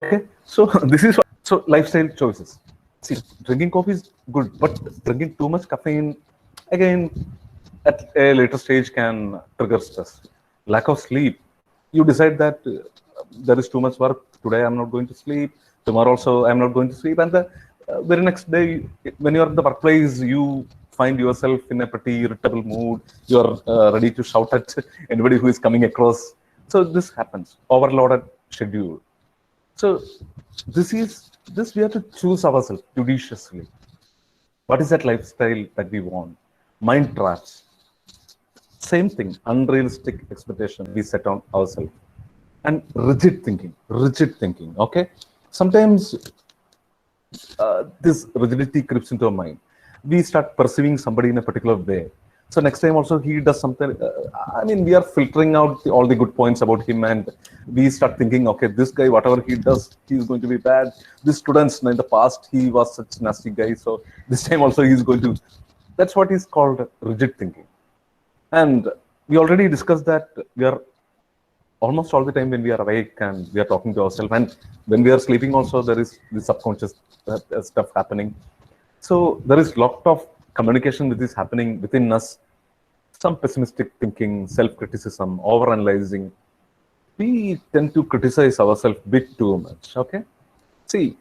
Okay, so this is so lifestyle choices. See, drinking coffee is good, but drinking too much caffeine again at a later stage can trigger stress. Lack of sleep. You decide that there is too much work today. I'm not going to sleep. Tomorrow also I'm not going to sleep. And the very next day, when you're at the workplace, you find yourself in a pretty irritable mood. You're ready to shout at anybody who is coming across. So this happens. Overloaded schedule. So this we have to choose ourselves judiciously. What is that lifestyle that we want? Mind traps. Same thing, unrealistic expectation we set on ourselves. And rigid thinking, rigid thinking. Okay. Sometimes this rigidity creeps into our mind. We start perceiving somebody in a particular way. So next time also he does something. I mean, we are filtering out all the good points about him, and we start thinking, okay, this guy, whatever he does, he's going to be bad. This students in the past, he was such a nasty guy, so this time also he's going to. That's what is called rigid thinking. And we already discussed that we are almost all the time when we are awake and we are talking to ourselves, and when we are sleeping also there is the subconscious stuff happening. So there is lot of communication that is happening within us. Some pessimistic thinking, self-criticism, over-analyzing. We tend to criticize ourselves a bit too much. Okay, see,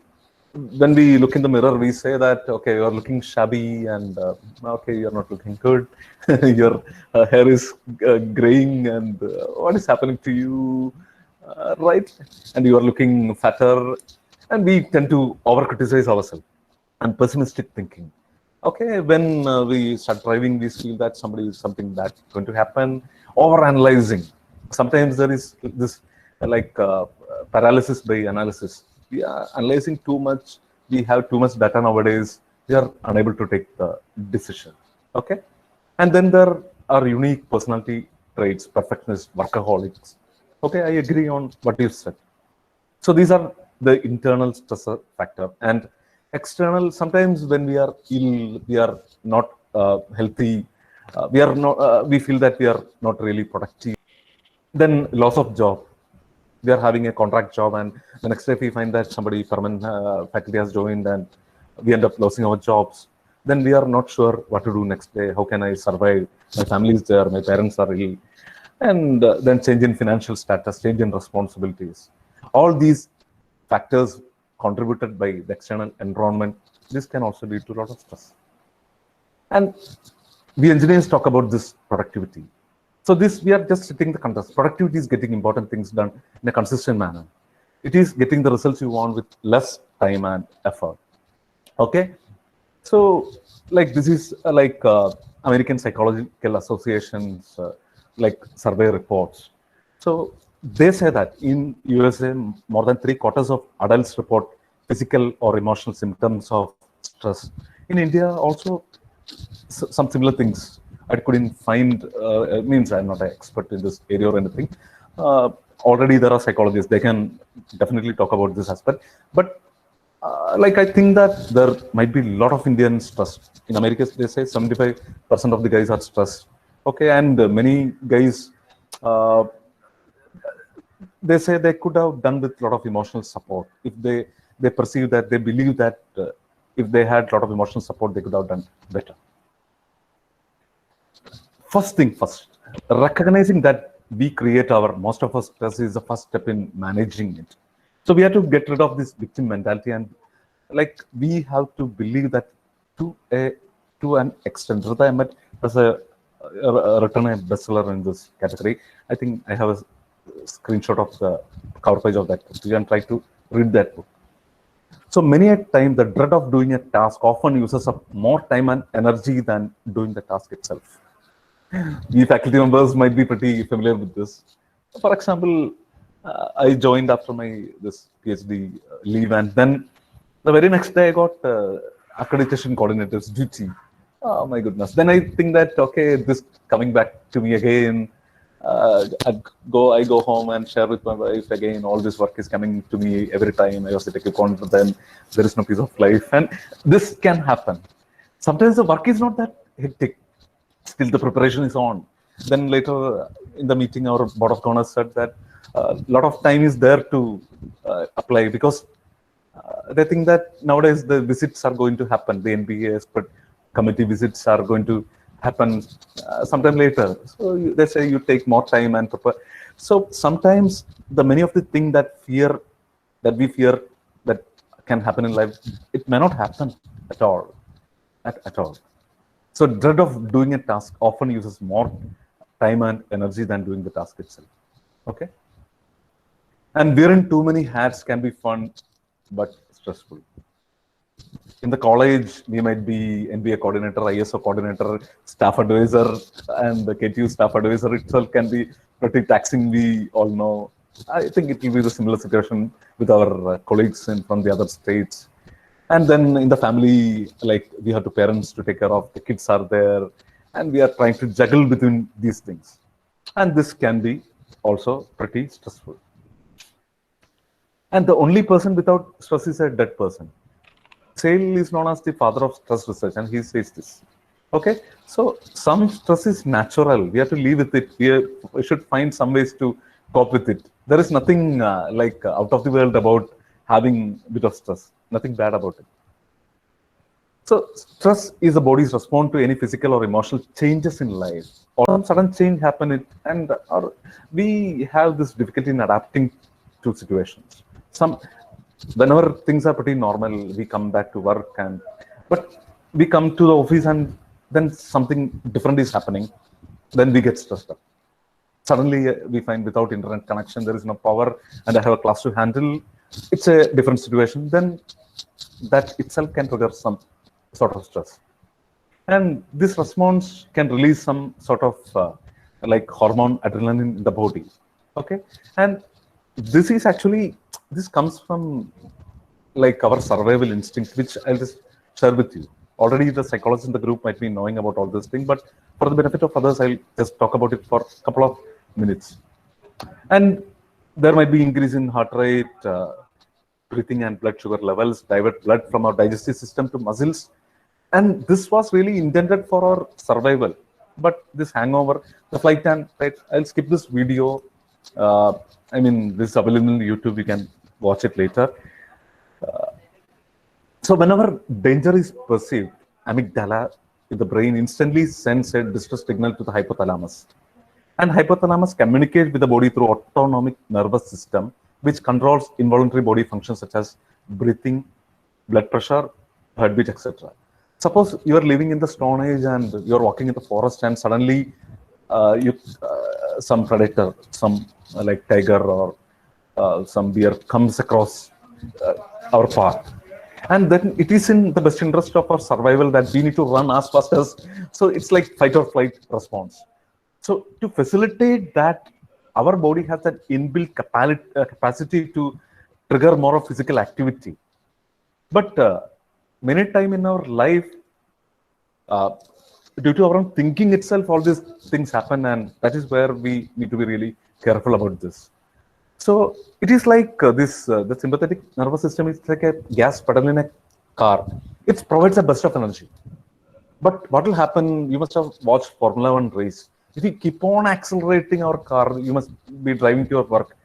when we look in the mirror, we say that okay, you're looking shabby, and okay, you're not looking good. Your hair is graying, and what is happening to you, right? And you are looking fatter, and we tend to over criticize ourselves. And pessimistic thinking. Okay, when we start driving, we feel that somebody is something bad going to happen. Over analyzing. Sometimes there is this like paralysis by analysis. We are analyzing too much. We have too much data nowadays. We are unable to take the decision. Okay, and then there are unique personality traits, perfectionists, workaholics. Okay, I agree on what you said. So these are the internal stressor factor. And external, sometimes when we are ill, we are not healthy, we feel that we are not really productive. Then loss of job. We are having a contract job, and the next day we find that somebody permanent faculty has joined, and we end up losing our jobs. Then we are not sure what to do next day. How can I survive? My family is there, my parents are ill. And then change in financial status, change in responsibilities. All these factors contributed by the external environment, this can also lead to a lot of stress. And we engineers talk about this productivity. So this, we are just setting the context. Productivity is getting important things done in a consistent manner. It is getting the results you want with less time and effort. Okay. So like this is like American Psychological Association's like survey reports. So they say that in USA, more than 3/4 of adults report physical or emotional symptoms of stress. In India, also some similar things. I couldn't find. It means I'm not an expert in this area or anything. Already there are psychologists; they can definitely talk about this aspect. But like I think that there might be a lot of Indian stress. In America, they say 75% of the guys are stressed. Okay, and many guys. They say they could have done with a lot of emotional support if they perceive that they believe that if they had a lot of emotional support they could have done better. First thing first, recognizing that we create our most of our stress is the first step in managing it. So we have to get rid of this victim mentality, and like we have to believe that to an extent. Rita Ahmed has written a bestseller in this category. I think I have a screenshot of the cover page of that book. You can try to read that book. So many a time, the dread of doing a task often uses up more time and energy than doing the task itself. We faculty members might be pretty familiar with this. For example, I joined after my this PhD leave, and then the very next day I got accreditation coordinator's duty. Oh my goodness! Then I think that okay, this coming back to me again. I go home and share with my wife again. All this work is coming to me every time. I was to take a corner, then there is no piece of life, and this can happen. Sometimes the work is not that hectic. Still, the preparation is on. Then later in the meeting, our board of governors said that a lot of time is there to apply, because they think that nowadays the visits are going to happen, the NBA expert committee visits are going to happen sometime later. So they say you take more time and prepare. So sometimes the many of the things that we fear that can happen in life, it may not happen at all, at all. So dread of doing a task often uses more time and energy than doing the task itself. Okay. And wearing too many hats can be fun, but stressful. In the college, we might be NBA coordinator, ISO coordinator, staff advisor, and the KTU staff advisor itself can be pretty taxing. We all know. I think it will be the similar situation with our colleagues from the other states. And then in the family, like we have to parents to take care of, the kids are there, and we are trying to juggle between these things. And this can be also pretty stressful. And the only person without stress is a dead person. Sale is known as the father of stress research, and he says this. Okay, so some stress is natural. We have to live with it. We should find some ways to cope with it. There is nothing out of the world about having a bit of stress. Nothing bad about it. So stress is the body's response to any physical or emotional changes in life. Or some sudden change happen, we have this difficulty in adapting to situations. Whenever things are pretty normal, we come back to work, but we come to the office and then something different is happening. Then we get stressed up. Suddenly we find without internet connection, there is no power, and I have a class to handle. It's a different situation. Then that itself can trigger some sort of stress. And this response can release some sort of hormone adrenaline in the body. Okay. And this comes from our survival instinct, which I'll just share with you. Already the psychologists in the group might be knowing about all this thing, but for the benefit of others, I'll just talk about it for a couple of minutes. And there might be increase in heart rate, breathing and blood sugar levels, divert blood from our digestive system to muscles. And this was really intended for our survival. But this hangover, the flight and I'll skip this video. This is available on YouTube. You can watch it later. So whenever danger is perceived, amygdala in the brain instantly sends a distress signal to the hypothalamus. And hypothalamus communicates with the body through autonomic nervous system, which controls involuntary body functions such as breathing, blood pressure, heartbeat, etc. Suppose you are living in the Stone Age and you're walking in the forest, and suddenly some predator, some like tiger or some bear comes across our path. And then it is in the best interest of our survival that we need to run as fast as, so it's like fight or flight response. So to facilitate that, our body has that inbuilt capacity to trigger more of physical activity. But many time in our life, due to our own thinking itself, all these things happen, and that is where we need to be really careful about this. So it is like the sympathetic nervous system is like a gas pedal in a car. It provides a burst of energy. But what will happen, you must have watched Formula 1 race. If you keep on accelerating our car, you must be driving to your work,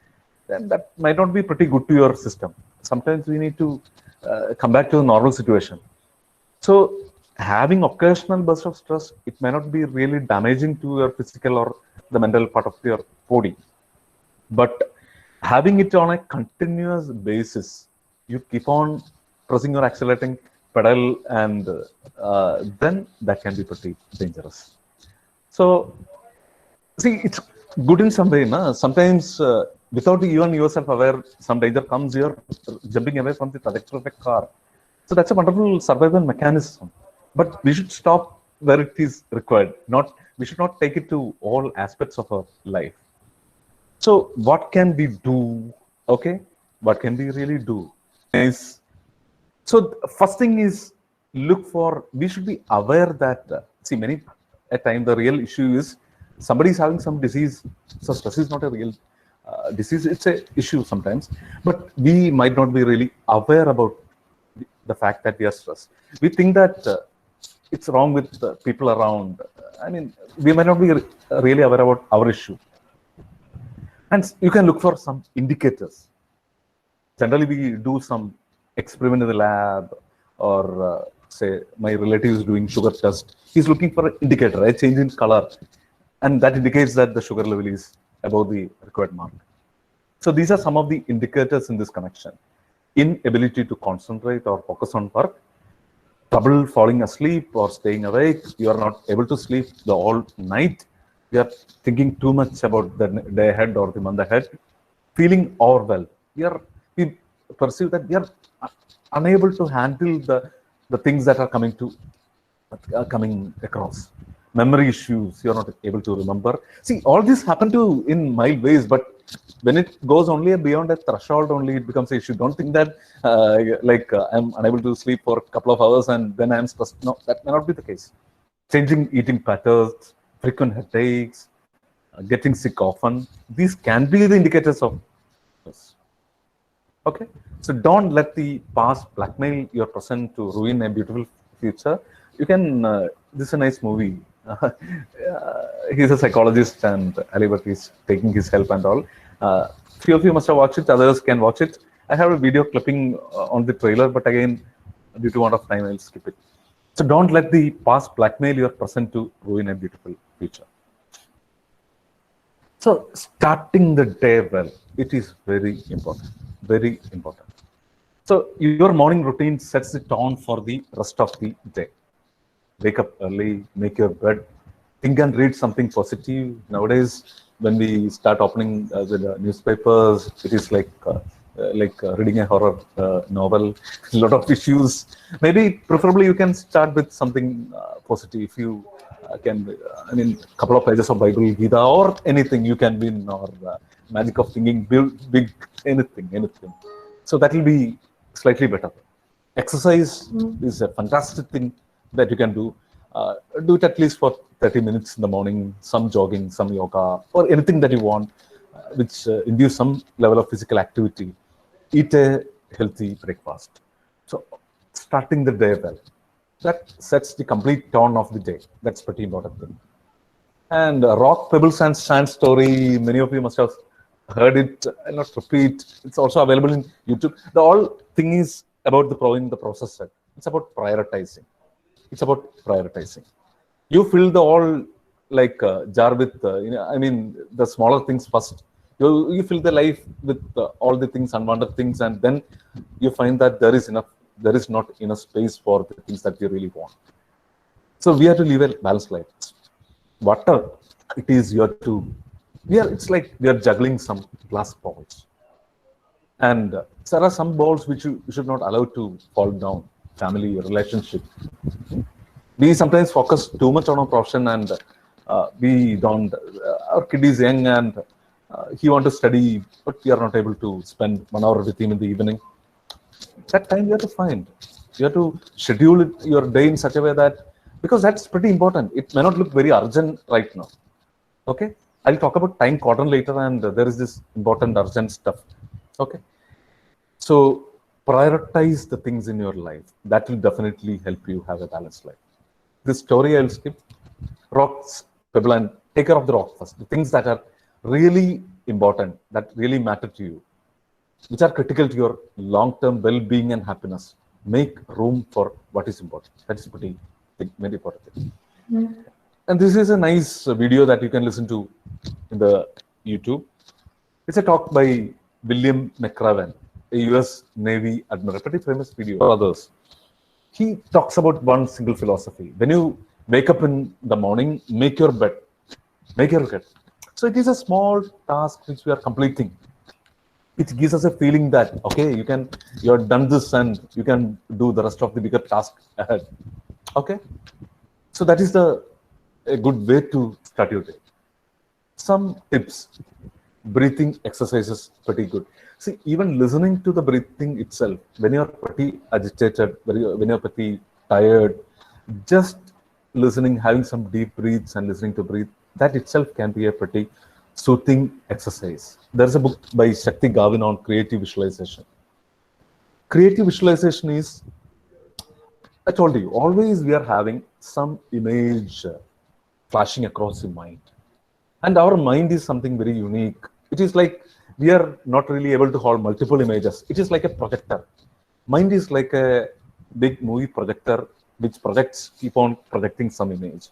then that might not be pretty good to your system. Sometimes we need to come back to the normal situation. So having occasional burst of stress, it may not be really damaging to your physical or the mental part of your body. But having it on a continuous basis, you keep on pressing or accelerating pedal, and then that can be pretty dangerous. So, see, it's good in some way. Na? Sometimes, without even yourself aware, some danger comes, you're jumping away from the trajectory of a car. So that's a wonderful survival mechanism. But we should stop where it is required. We should not take it to all aspects of our life. So what can we do? Okay, what can we really do? So first thing is we should be aware that, many a time the real issue is somebody is having some disease. So stress is not a real disease, it's a issue sometimes, but we might not be really aware about the fact that we are stressed. We think that it's wrong with the people around. We might not be really aware about our issue. And you can look for some indicators. Generally, we do some experiment in the lab, or say my relative is doing sugar test. He's looking for an indicator, a change in color, and that indicates that the sugar level is above the required mark. So these are some of the indicators in this connection. Inability to concentrate or focus on work, trouble falling asleep or staying awake, you are not able to sleep the whole night, you are thinking too much about the day ahead or the month ahead, feeling overwhelmed. We perceive that we are unable to handle the things that are coming across. Memory issues, you're not able to remember. See, all this happen to in mild ways, but when it goes only beyond a threshold, only it becomes an issue. Don't think that I'm unable to sleep for a couple of hours and then I'm stressed. No, that may not be the case. Changing eating patterns, frequent headaches, getting sick often, these can be the indicators of this. Okay, so don't let the past blackmail your present to ruin a beautiful future. You can, this is a nice movie. He's a psychologist and Alibert is taking his help and all. Few of you must have watched it, others can watch it. I have a video clipping on the trailer, but again, due to want of time, I'll skip it. So don't let the past blackmail your present to ruin a beautiful future. So starting the day well, it is very important, very important. So your morning routine sets the tone for the rest of the day. Wake up early, make your bed, think and read something positive. Nowadays, when we start opening the newspapers, it is like reading a horror novel, a lot of issues. Maybe preferably you can start with something positive. If you can, I mean, a couple of pages of Bible, Gita, or anything you can win, or magic of thinking, build big, anything. So that will be slightly better. Exercise is a fantastic thing that you can do. Do it at least for 30 minutes in the morning, some jogging, some yoga, or anything that you want, which induce some level of physical activity. Eat a healthy breakfast. So starting the day well, that sets the complete tone of the day. That's pretty important thing. And rock, pebbles, and sand story, many of you must have heard it. I'll not repeat. It's also available in YouTube. The whole thing is about the process set. It's about prioritizing. It's about prioritizing. You fill the whole jar with, I mean, the smaller things first. You fill the life with all the things, unwanted things, and then you find that there is not enough space for the things that you really want. So we have to live a balanced life. Whatever it is, you have to, it's like we are juggling some glass balls. And there are some balls which you should not allow to fall down. Family, relationship. We sometimes focus too much on our profession, and we don't. Our kid is young and he wants to study, but we are not able to spend 1 hour with him in the evening. That time you have to find. You have to schedule your day in such a way that, because that's pretty important. It may not look very urgent right now. Okay, I'll talk about time quadrant later, and there is this important urgent stuff. Okay, so prioritize the things in your life. That will definitely help you have a balanced life. This story I'll skip. Rocks, pebble, and take care of the rock first. The things that are really important, that really matter to you, which are critical to your long-term well-being and happiness. Make room for what is important. That is very important thing. And this is a nice video that you can listen to in the YouTube. It's a talk by William McRaven, a US Navy admiral, pretty famous video for others. He talks about one single philosophy. When you wake up in the morning, make your bed. Make your bed. So it is a small task which we are completing. It gives us a feeling that, okay, you have done this and you can do the rest of the bigger task ahead. Okay. So that is a good way to start your day. Some tips. Breathing exercises, pretty good. See, even listening to the breathing itself, when you're pretty agitated, when you're pretty tired, just listening, having some deep breaths and listening to breathe, that itself can be a pretty soothing exercise. There's a book by Shakti Gavin on creative visualization. Creative visualization is, I told you, always we are having some image flashing across your mind. And our mind is something very unique. It is like we are not really able to hold multiple images. It is like a projector. Mind is like a big movie projector which projects, keep on projecting some image.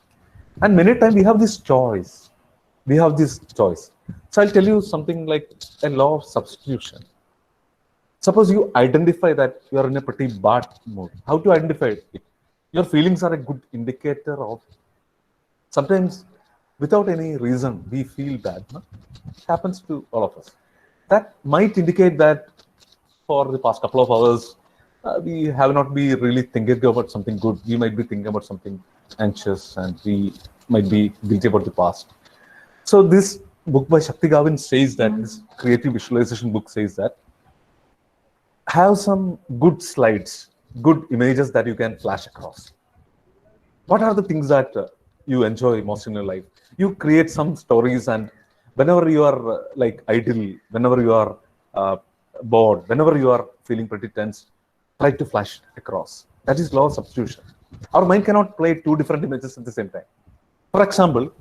And many times we have this choice. We have this choice. So I'll tell you something like a law of substitution. Suppose you identify that you are in a pretty bad mood. How to identify it? Your feelings are a good indicator of. Sometimes, without any reason, we feel bad. No? It happens to all of us. That might indicate that for the past couple of hours, we have not been really thinking about something good. We might be thinking about something anxious, and we might be guilty about the past. So this book by Shakti Gavin says that, this creative visualization book says that, have some good slides, good images that you can flash across. What are the things that you enjoy most in your life? You create some stories, and whenever you are like idle, whenever you are bored, whenever you are feeling pretty tense, try to flash across. That is law of substitution. Our mind cannot play two different images at the same time. For example,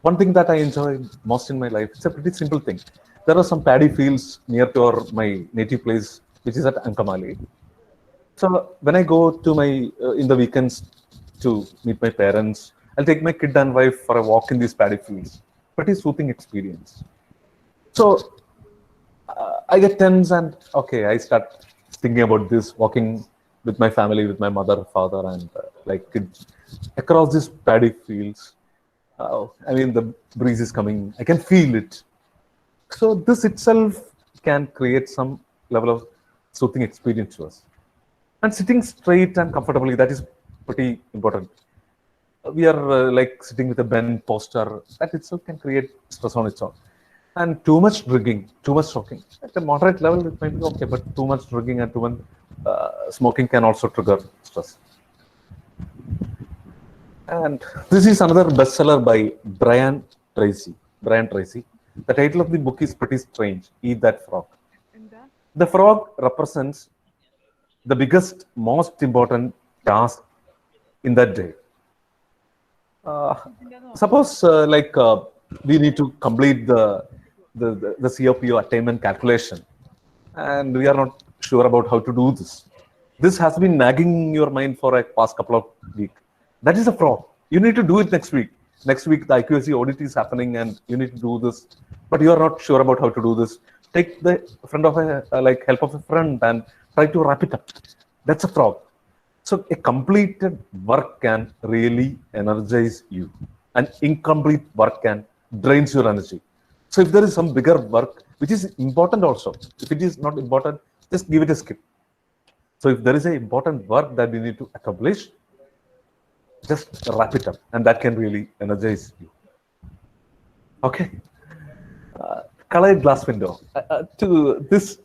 one thing that I enjoy most in my life, it's a pretty simple thing. There are some paddy fields near to my native place, which is at Ankamali. So when I go to my, in the weekends to meet my parents, I'll take my kid and wife for a walk in these paddy fields. Pretty soothing experience. So I get tense and okay, I start thinking about this, walking with my family, with my mother, father, and like kids across these paddy fields. I mean, the breeze is coming. I can feel it. So this itself can create some level of soothing experience to us. And sitting straight and comfortably, that is pretty important. We are like sitting with a bent posture. That itself can create stress on its own. And too much drinking, too much smoking. At a moderate level, it might be okay, but too much drinking and too much smoking can also trigger stress. And this is another bestseller by Brian Tracy. Brian Tracy. The title of the book is pretty strange. Eat That Frog. The frog represents the biggest, most important task in that day. Suppose we need to complete the COPO attainment calculation, and we are not sure about how to do this. This has been nagging your mind for a past couple of weeks. That is a frog. You need to do it next week. Next week, the IQAC audit is happening, and you need to do this, but you are not sure about how to do this. Take the friend of help of a friend and try to wrap it up. That's a frog. So a completed work can really energize you. An incomplete work can drains your energy. So if there is some bigger work, which is important also, if it is not important, just give it a skip. So if there is an important work that we need to accomplish, just wrap it up, and that can really energize you. Okay. Colored glass window. To this,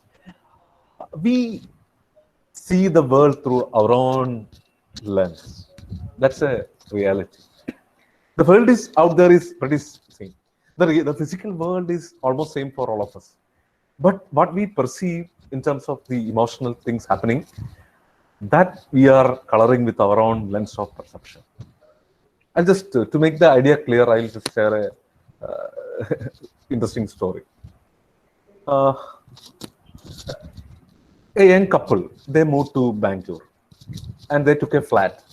we see the world through our own lens. That's a reality. The world is out there is pretty same. The physical world is almost same for all of us. But what we perceive in terms of the emotional things happening, that we are coloring with our own lens of perception. I'll just, to make the idea clear, I'll just share a interesting story. A young couple, they moved to Bangalore and they took a flat.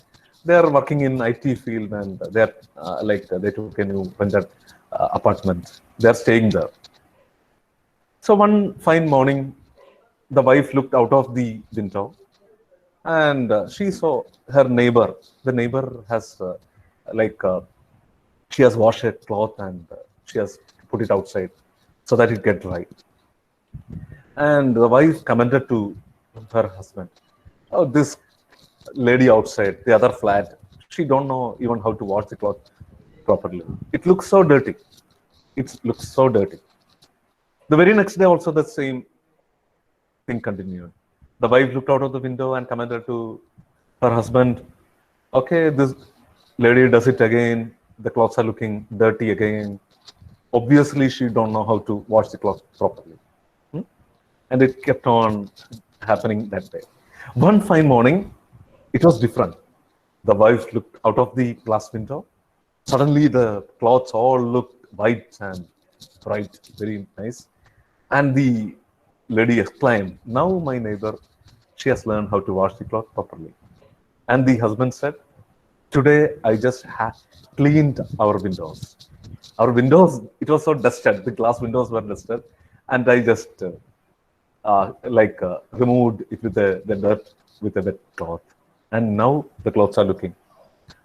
They are working in IT field, and they're they took a new rented apartment. They're staying there. So one fine morning, the wife looked out of the window and she saw her neighbor. The neighbor has she has washed a cloth and she has put it outside so that it get dry. And the wife commented to her husband, "Oh, this lady outside the other flat, she don't know even how to wash the cloth properly. It looks so dirty. It looks so dirty." The very next day also the same thing continued. The wife looked out of the window and commented to her husband, "Okay, this lady does it again. The clothes are looking dirty again. Obviously, she don't know how to wash the clothes properly." And it kept on happening that way. One fine morning, it was different. The wife looked out of the glass window. Suddenly, the clothes all looked white and bright, very nice. And the lady exclaimed, now my neighbor, she has learned how to wash the cloth properly. And the husband said, today I just cleaned our windows. Our windows, it was so dusted, the glass windows were dusted, and I just removed it with the dirt with a wet cloth. And now the clothes are looking.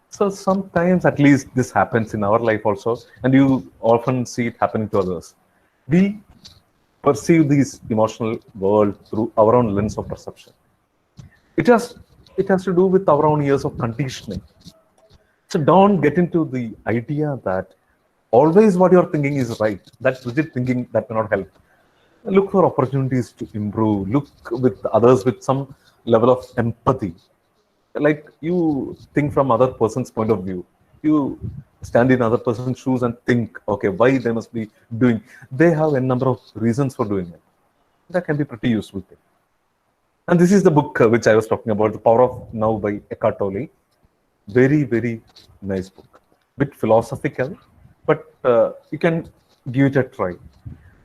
So sometimes at least this happens in our life also, and you often see it happening to others. We perceive this emotional world through our own lens of perception. It has it has to do with our own years of conditioning. So don't get into the idea that always what you're thinking is right. That rigid thinking that may not help. Look for opportunities to improve. Look with others with some level of empathy. Like you think from other person's point of view. You stand in other person's shoes and think, okay, why they must be doing. They have a number of reasons for doing it. That can be pretty useful thing. And this is the book which I was talking about, The Power of Now by Eckhart Tolle. Very, very nice book. Bit philosophical, but you can give it a try.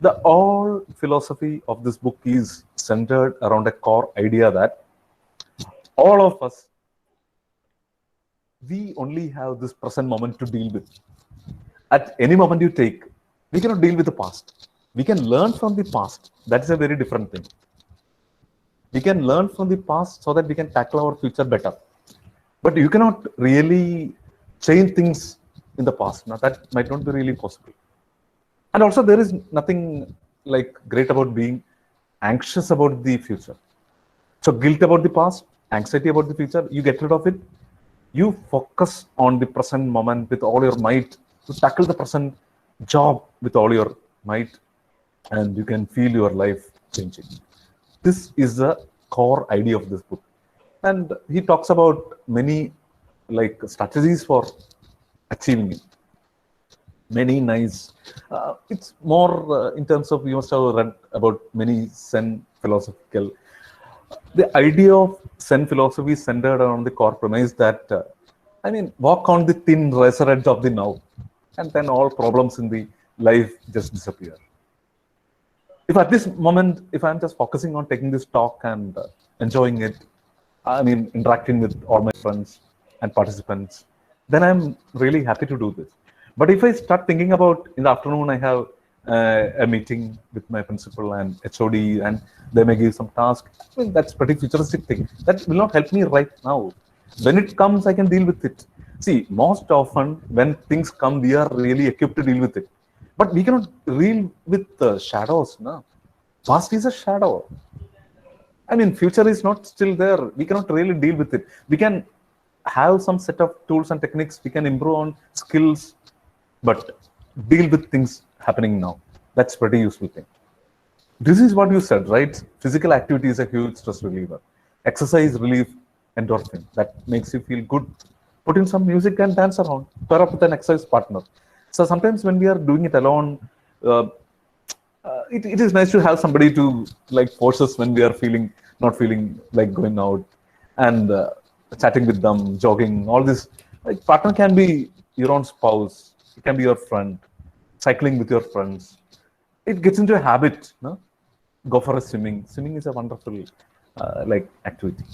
The all philosophy of this book is centered around a core idea that all of us, we only have this present moment to deal with. At any moment you take, we cannot deal with the past. We can learn from the past. That is a very different thing. We can learn from the past so that we can tackle our future better. But you cannot really change things in the past. Now that might not be really possible. And also there is nothing like great about being anxious about the future. So guilt about the past, anxiety about the future, you get rid of it. You focus on the present moment with all your might to tackle the present job with all your might, and you can feel your life changing. This is the core idea of this book. And he talks about many like strategies for achieving it. Many nice. It's more in terms of you must have read about many Zen philosophical. The idea of Zen philosophy is centered around the core premise that walk on the thin razor edge of the now, and then all problems in the life just disappear. If at this moment, if I'm just focusing on taking this talk and enjoying it, interacting with all my friends and participants, then I'm really happy to do this. But if I start thinking about in the afternoon, I have a meeting with my principal and HOD, and they may give some task. That's pretty futuristic thing. That will not help me right now. When it comes, I can deal with it. See, most often when things come, we are really equipped to deal with it. But we cannot deal with shadows. No? Past is a shadow. Future is not still there. We cannot really deal with it. We can have some set of tools and techniques. We can improve on skills, but deal with things happening now. That's pretty useful thing. This is what you said, right? Physical activity is a huge stress reliever. Exercise relief endorphin. That makes you feel good. Put in some music and dance around. Pair up with an exercise partner. So sometimes when we are doing it alone, it is nice to have somebody to like force us when we are not feeling like going out, and chatting with them, jogging, all this. Like partner can be your own spouse, it can be your friend, cycling with your friends. It gets into a habit. No? Go for a swimming. Swimming is a wonderful activity.